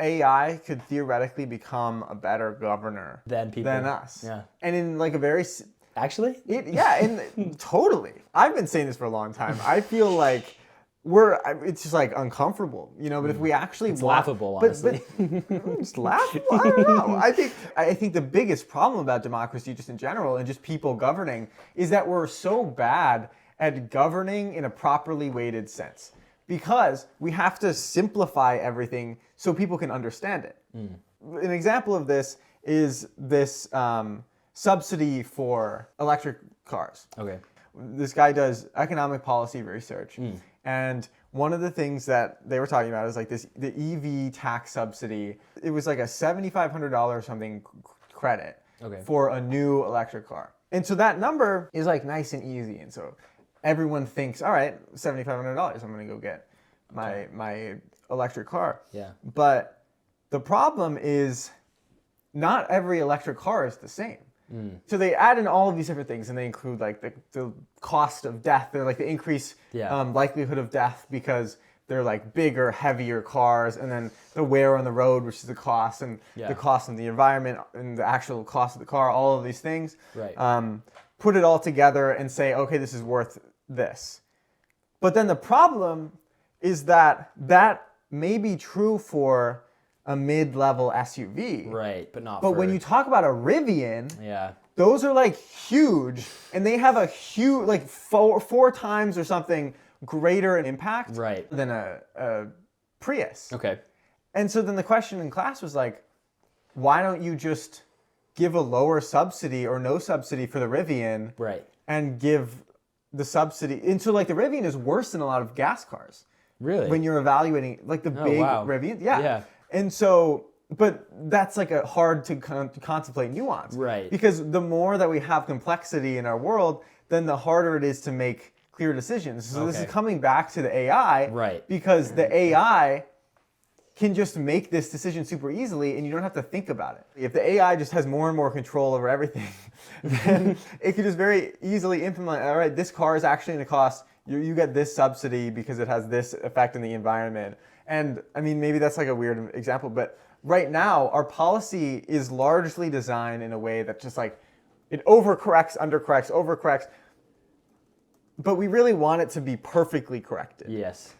AI could theoretically become a better governor than us. Yeah. And in like a very... Actually? Totally. I've been saying this for a long time. I feel like it's just like uncomfortable, but if we actually It's laughable, honestly. It's laughable? I don't know. I think the biggest problem about democracy just in general and just people governing is that we're so bad at governing in a properly weighted sense because we have to simplify everything so people can understand it. An example of this is this subsidy for electric cars. Okay. This guy does economic policy research. And one of the things that they were talking about is like the EV tax subsidy. It was like a $7,500 or something credit for a new electric car. And so that number is like nice and easy. And so everyone thinks, all right, $7,500, I'm going to go get my electric car. Yeah. But the problem is not every electric car is the same. So they add in all of these different things, and they include like the cost of death. They're like the increased likelihood of death because they're like bigger, heavier cars, and then the wear on the road, which is the cost, and the cost of the environment, and the actual cost of the car. All of these things. Right. Put it all together and say, okay, this is worth this. But then the problem is that may be true for a mid-level SUV. Right, but not But when you talk about a Rivian, those are like huge, and they have a huge, like four times or something greater impact than a Prius. Okay. And so then the question in class was like, why don't you just give a lower subsidy or no subsidy for the Rivian and give the subsidy? And so like the Rivian is worse than a lot of gas cars. Really? When you're evaluating like the big Rivian. Yeah. And so, but that's like a hard to contemplate nuance. Right. Because the more that we have complexity in our world, then the harder it is to make clear decisions. So this is coming back to the AI. Right. Because the AI can just make this decision super easily and you don't have to think about it. If the AI just has more and more control over everything, then it could just very easily implement, all right, this car is actually going to cost, you get this subsidy because it has this effect on the environment. And I mean, maybe that's like a weird example, but right now our policy is largely designed in a way that just like it overcorrects, undercorrects, overcorrects, but we really want it to be perfectly corrected. Yes.